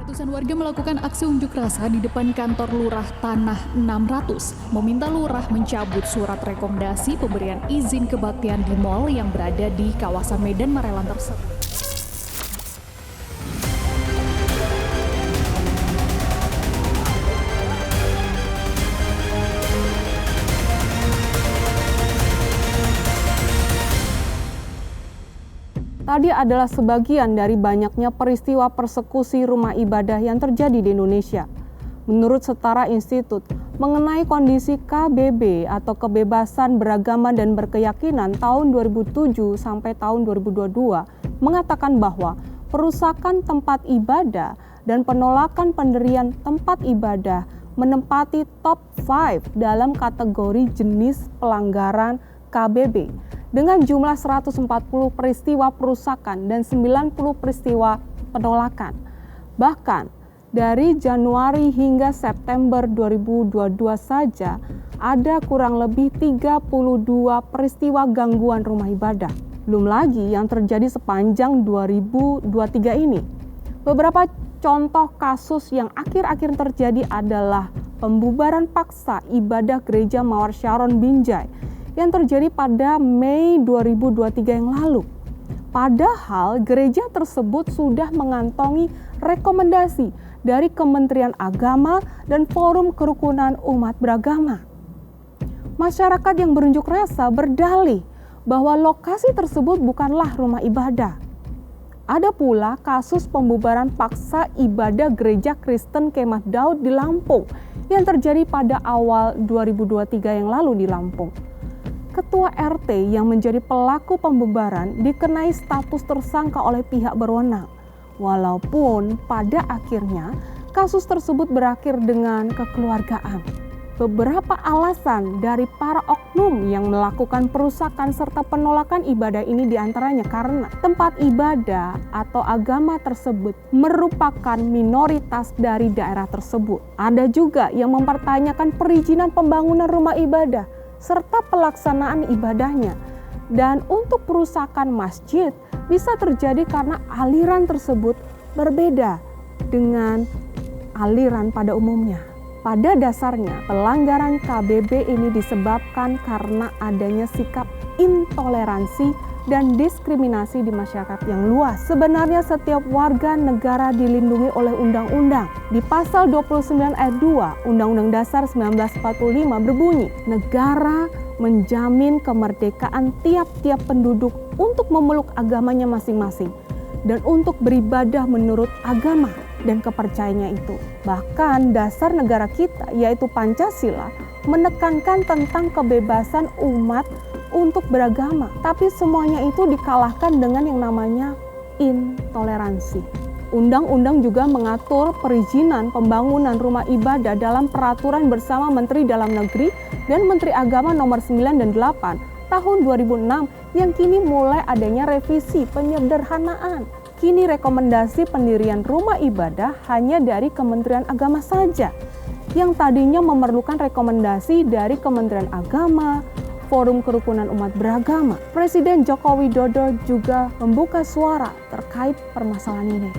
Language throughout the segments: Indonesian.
Ratusan warga melakukan aksi unjuk rasa di depan kantor Lurah Tanah 600, meminta Lurah mencabut surat rekomendasi pemberian izin kebaktian di mal yang berada di kawasan Medan Marelan tersebut. Tadi adalah sebagian dari banyaknya peristiwa persekusi rumah ibadah yang terjadi di Indonesia. Menurut Setara Institut, mengenai kondisi KBB atau kebebasan beragama dan berkeyakinan tahun 2007 sampai tahun 2022 mengatakan bahwa perusakan tempat ibadah dan penolakan pendirian tempat ibadah menempati top 5 dalam kategori jenis pelanggaran KBB. Dengan jumlah 140 peristiwa perusakan dan 90 peristiwa penolakan. Bahkan dari Januari hingga September 2022 saja ada kurang lebih 32 peristiwa gangguan rumah ibadah. Belum lagi yang terjadi sepanjang 2023 ini. Beberapa contoh kasus yang akhir-akhir terjadi adalah pembubaran paksa ibadah gereja Mawar Sharon Binjai yang terjadi pada Mei 2023 yang lalu. Padahal gereja tersebut sudah mengantongi rekomendasi dari Kementerian Agama dan Forum Kerukunan Umat Beragama. Masyarakat yang berunjuk rasa berdalih bahwa lokasi tersebut bukanlah rumah ibadah. Ada pula kasus pembubaran paksa ibadah gereja Kristen Kemah Daud di Lampung yang terjadi pada awal 2023 yang lalu di Lampung. Ketua RT yang menjadi pelaku pembubaran dikenai status tersangka oleh pihak berwenang. Walaupun pada akhirnya kasus tersebut berakhir dengan kekeluargaan. Beberapa alasan dari para oknum yang melakukan perusakan serta penolakan ibadah ini diantaranya karena tempat ibadah atau agama tersebut merupakan minoritas dari daerah tersebut. Ada juga yang mempertanyakan perizinan pembangunan rumah ibadah serta pelaksanaan ibadahnya. Dan untuk perusakan masjid bisa terjadi karena aliran tersebut berbeda dengan aliran pada umumnya. Pada dasarnya, pelanggaran KBB ini disebabkan karena adanya sikap intoleransi dan diskriminasi di masyarakat yang luas. Sebenarnya setiap warga negara dilindungi oleh undang-undang. Di pasal 29 ayat 2 Undang-Undang Dasar 1945 berbunyi, negara menjamin kemerdekaan tiap-tiap penduduk untuk memeluk agamanya masing-masing dan untuk beribadah menurut agama dan kepercayaannya itu. Bahkan dasar negara kita yaitu Pancasila menekankan tentang kebebasan umat untuk beragama, tapi semuanya itu dikalahkan dengan yang namanya intoleransi. Undang-undang juga mengatur perizinan pembangunan rumah ibadah dalam peraturan bersama Menteri Dalam Negeri dan Menteri Agama nomor 9 dan 8 tahun 2006 yang kini mulai adanya revisi penyederhanaan. Kini rekomendasi pendirian rumah ibadah hanya dari Kementerian Agama saja, yang tadinya memerlukan rekomendasi dari Kementerian Agama, Forum Kerukunan Umat Beragama. Presiden Joko Widodo juga membuka suara terkait permasalahan ini.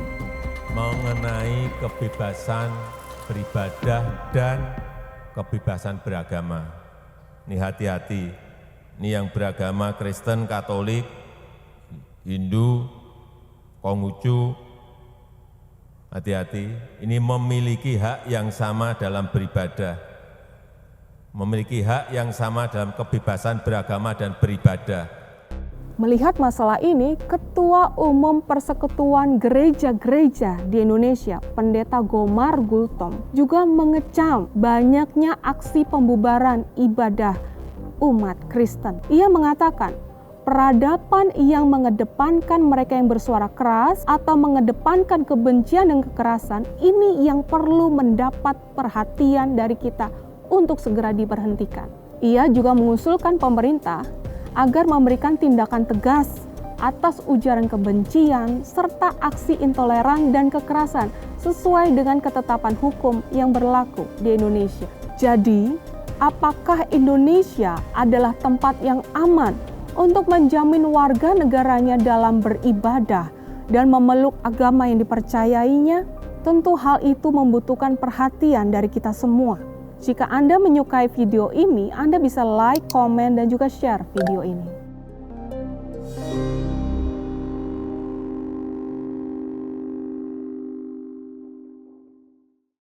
Mengenai kebebasan beribadah dan kebebasan beragama. Ini hati-hati, ini yang beragama Kristen, Katolik, Hindu, Konghucu, hati-hati, ini memiliki hak yang sama dalam beribadah, memiliki hak yang sama dalam kebebasan beragama dan beribadah. Melihat masalah ini, Ketua Umum Persekutuan Gereja-Gereja di Indonesia, Pendeta Gomar Gultom, juga mengecam banyaknya aksi pembubaran ibadah umat Kristen. Ia mengatakan, peradaban yang mengedepankan mereka yang bersuara keras atau mengedepankan kebencian dan kekerasan, ini yang perlu mendapat perhatian dari kita untuk segera diberhentikan. Ia juga mengusulkan pemerintah agar memberikan tindakan tegas atas ujaran kebencian serta aksi intoleran dan kekerasan sesuai dengan ketetapan hukum yang berlaku di Indonesia. Jadi, apakah Indonesia adalah tempat yang aman untuk menjamin warga negaranya dalam beribadah dan memeluk agama yang dipercayainya? Tentu hal itu membutuhkan perhatian dari kita semua. Jika Anda menyukai video ini, Anda bisa like, komen, dan juga share video ini.